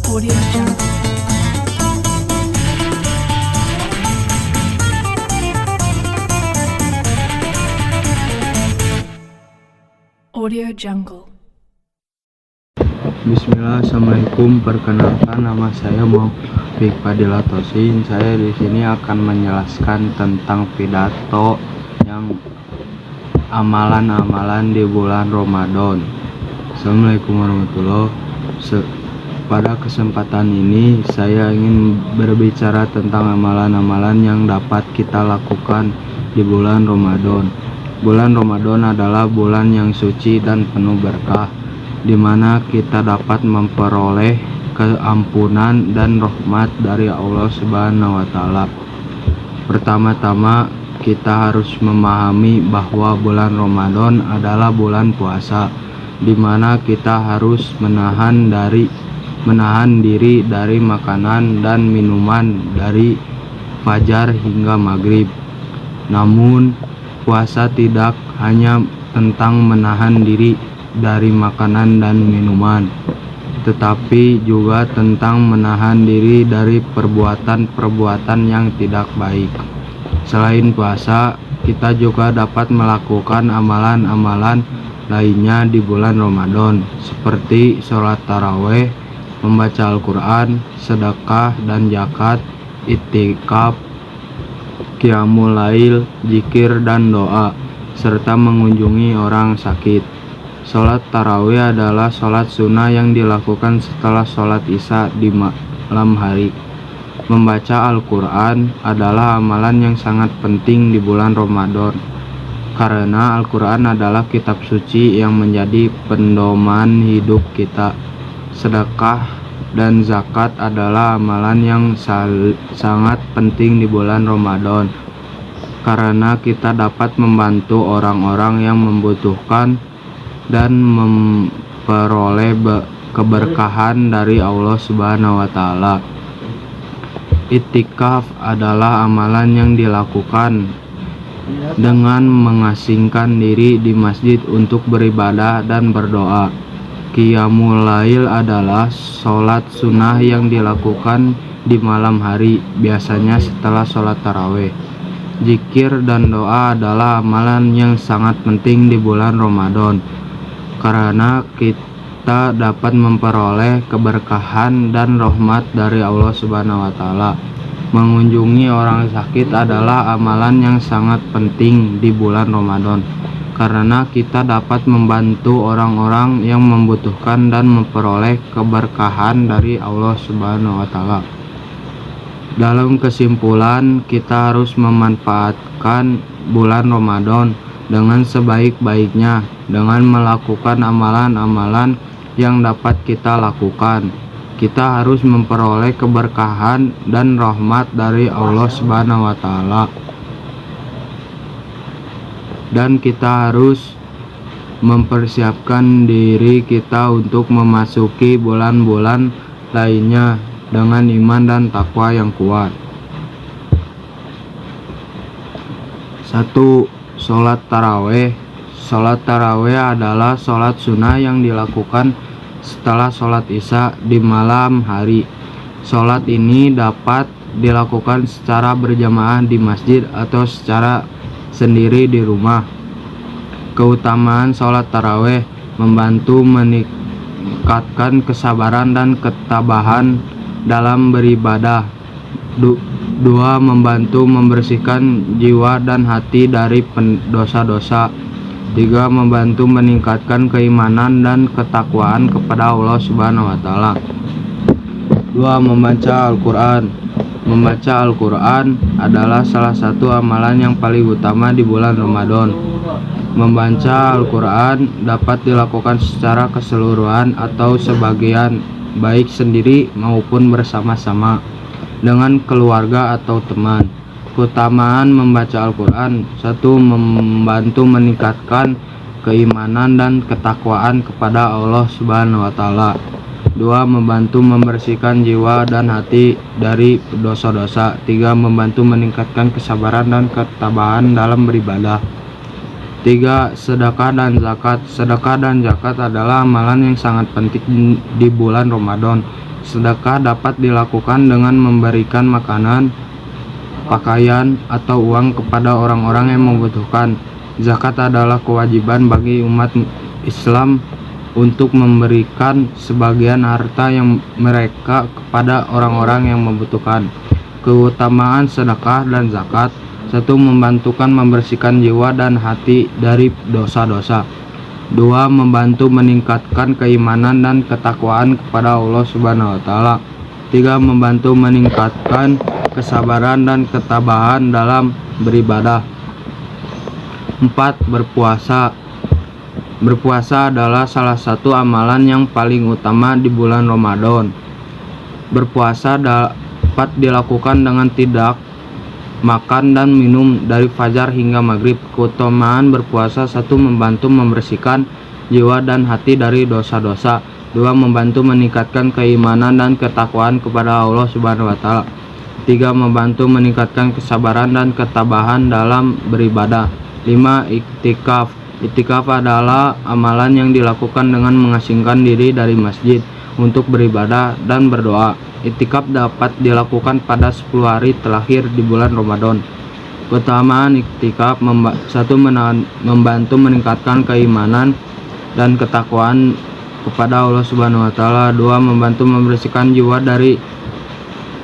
Audio Jungle. Audio Jungle. Bismillah, assalamualaikum. Perkenalkan, nama saya Muhammad Fadila Tosin. Saya di sini akan menjelaskan tentang pidato yang amalan-amalan di bulan Ramadan. Assalamualaikum warahmatullahi wabarakatuh. Pada kesempatan ini saya ingin berbicara tentang amalan-amalan yang dapat kita lakukan di bulan Ramadan. Bulan Ramadan adalah bulan yang suci dan penuh berkah, di mana kita dapat memperoleh keampunan dan rahmat dari Allah Subhanahu wa Ta'ala. Pertama-tama kita harus memahami bahwa bulan Ramadan adalah bulan puasa, di mana kita harus menahan diri dari makanan dan minuman dari fajar hingga maghrib. Namun puasa tidak hanya tentang menahan diri dari makanan dan minuman, tetapi juga tentang menahan diri dari perbuatan-perbuatan yang tidak baik. Selain puasa, kita juga dapat melakukan amalan-amalan lainnya di bulan Ramadan, seperti sholat taraweh, membaca Al-Quran, sedekah dan zakat, iktikaf, qiyamul lail, zikir dan doa, serta mengunjungi orang sakit. Sholat tarawih adalah sholat sunnah yang dilakukan setelah sholat isya di malam hari. Membaca Al-Quran adalah amalan yang sangat penting di bulan Ramadan, karena Al-Quran adalah kitab suci yang menjadi pedoman hidup kita. Sedekah dan zakat adalah amalan yang sangat penting di bulan Ramadan, karena kita dapat membantu orang-orang yang membutuhkan dan memperoleh keberkahan dari Allah Subhanahu wa Ta'ala. Iktikaf adalah amalan yang dilakukan dengan mengasingkan diri di masjid untuk beribadah dan berdoa. Qiyamul lail adalah sholat sunnah yang dilakukan di malam hari, biasanya setelah sholat taraweh. Zikir dan doa adalah amalan yang sangat penting di bulan Ramadan, karena kita dapat memperoleh keberkahan dan rahmat dari Allah Subhanahu wa Ta'ala. Mengunjungi orang sakit adalah amalan yang sangat penting di bulan Ramadan, karena kita dapat membantu orang-orang yang membutuhkan dan memperoleh keberkahan dari Allah Subhanahu wa Ta'ala. Dalam kesimpulan, kita harus memanfaatkan bulan Ramadan dengan sebaik-baiknya dengan melakukan amalan-amalan yang dapat kita lakukan. Kita harus memperoleh keberkahan dan rahmat dari Allah Subhanahu wa Ta'ala, dan kita harus mempersiapkan diri kita untuk memasuki bulan-bulan lainnya dengan iman dan takwa yang kuat. 1. Sholat taraweh. Sholat taraweh adalah sholat sunnah yang dilakukan setelah sholat isya di malam hari. Sholat ini dapat dilakukan secara berjamaah di masjid atau secara sendiri di rumah. Keutamaan sholat taraweh: membantu meningkatkan kesabaran dan ketabahan dalam beribadah. 2. Membantu membersihkan jiwa dan hati dari dosa-dosa. 3. Membantu meningkatkan keimanan dan ketakwaan kepada Allah Subhanahu wa Ta'ala. 2. Membaca Al-Quran. Membaca Al-Quran adalah salah satu amalan yang paling utama di bulan Ramadan. Membaca Al-Quran dapat dilakukan secara keseluruhan atau sebagian, baik sendiri maupun bersama-sama dengan keluarga atau teman. Keutamaan membaca Al-Quran: 1. Membantu meningkatkan keimanan dan ketakwaan kepada Allah Subhanahu wa Ta'ala. 2. Membantu membersihkan jiwa dan hati dari dosa-dosa. 3. Membantu meningkatkan kesabaran dan ketabahan dalam beribadah. 3. Sedekah dan zakat. Sedekah dan zakat adalah amalan yang sangat penting di bulan Ramadan, Sedekah dapat dilakukan dengan memberikan makanan, pakaian, atau uang kepada orang-orang yang membutuhkan. Zakat adalah kewajiban bagi umat Islam untuk memberikan sebagian harta yang mereka kepada orang-orang yang membutuhkan. Keutamaan sedekah dan zakat: 1. Membantukan membersihkan jiwa dan hati dari dosa-dosa. 2. Membantu meningkatkan keimanan dan ketakwaan kepada Allah Subhanahu wa taala. 3. Membantu meningkatkan kesabaran dan ketabahan dalam beribadah. 4. Berpuasa. Berpuasa adalah salah satu amalan yang paling utama di bulan Ramadan. Berpuasa dapat dilakukan dengan tidak makan dan minum dari fajar hingga maghrib. Keutamaan berpuasa: 1. Membantu membersihkan jiwa dan hati dari dosa-dosa. 2. Membantu meningkatkan keimanan dan ketakwaan kepada Allah Subhanahu wa taala. 3. Membantu meningkatkan kesabaran dan ketabahan dalam beribadah. 5. Iktikaf. Iktikaf adalah amalan yang dilakukan dengan mengasingkan diri dari masjid untuk beribadah dan berdoa. Iktikaf dapat dilakukan pada 10 hari terakhir di bulan Ramadan. Keutamaan iktikaf: 1. Membantu meningkatkan keimanan dan ketakwaan kepada Allah Subhanahu wa taala. 2. Membantu membersihkan jiwa dari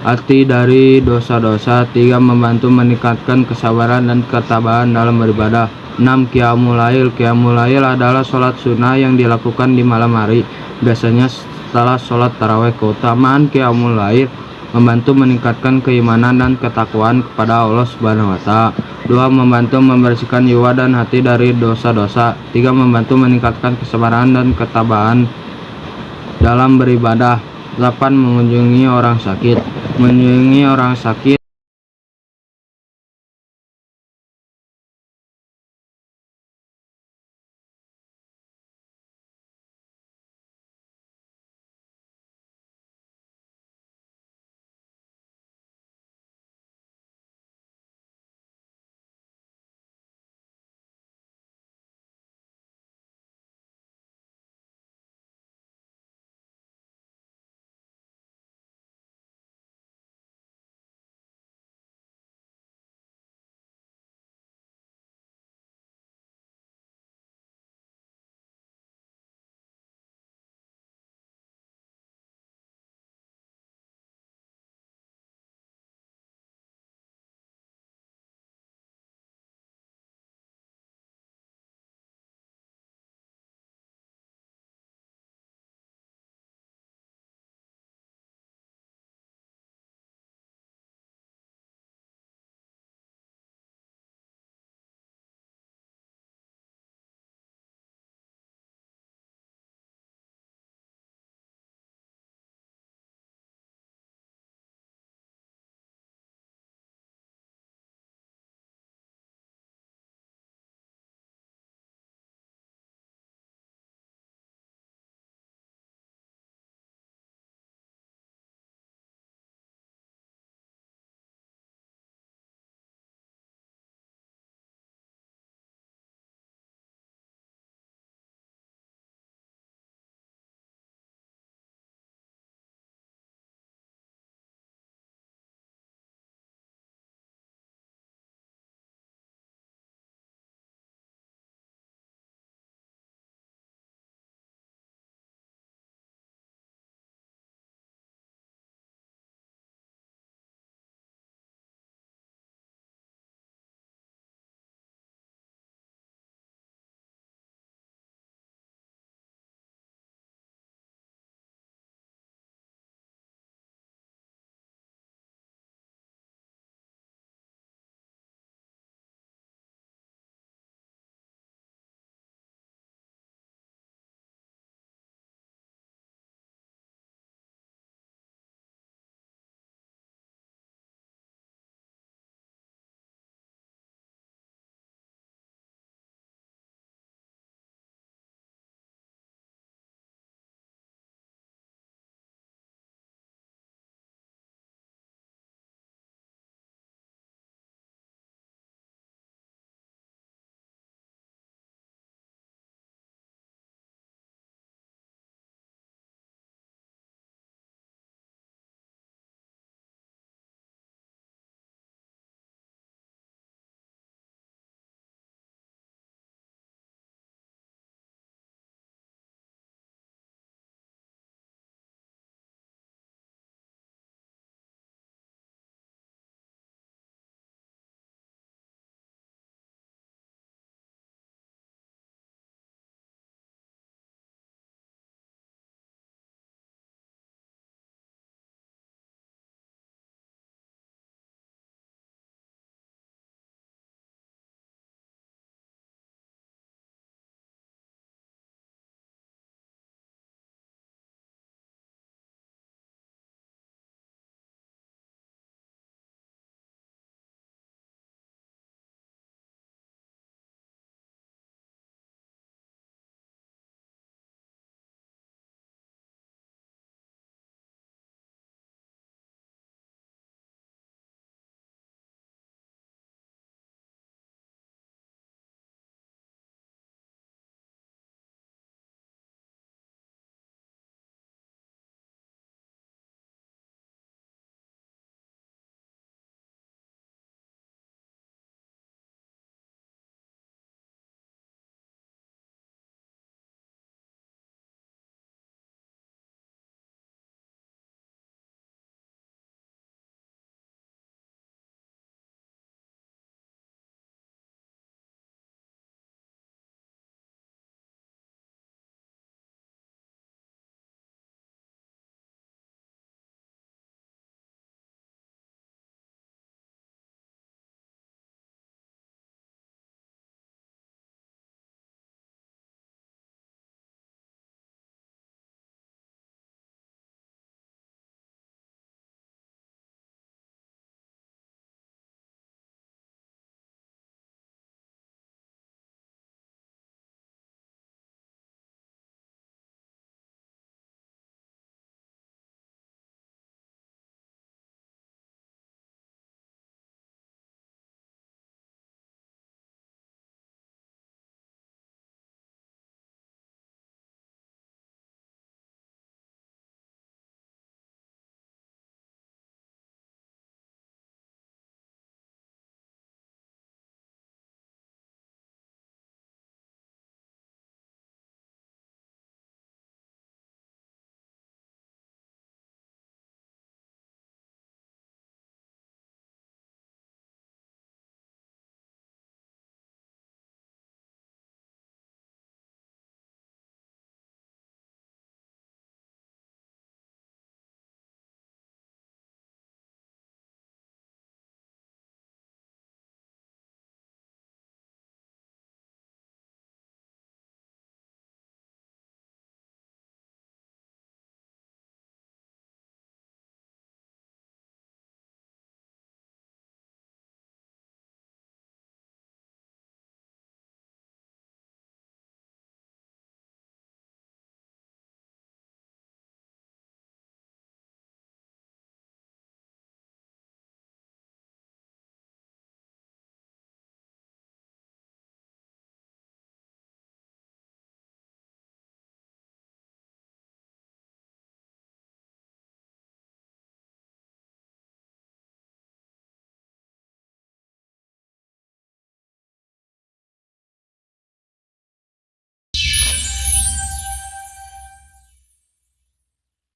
hati dari dosa-dosa. 3. Membantu meningkatkan kesabaran dan ketabahan dalam beribadah. 6. Qiyamul Lail. Qiyamul Lail adalah sholat sunnah yang dilakukan di malam hari, biasanya setelah sholat tarawih. Keutamaan Qiyamul Lail: membantu meningkatkan keimanan dan ketakwaan kepada Allah Subhanahu wa taala. 2. Membantu membersihkan jiwa dan hati dari dosa-dosa. 3. Membantu meningkatkan kesabaran dan ketabahan dalam beribadah. 8. Mengunjungi orang sakit. Mengunjungi orang sakit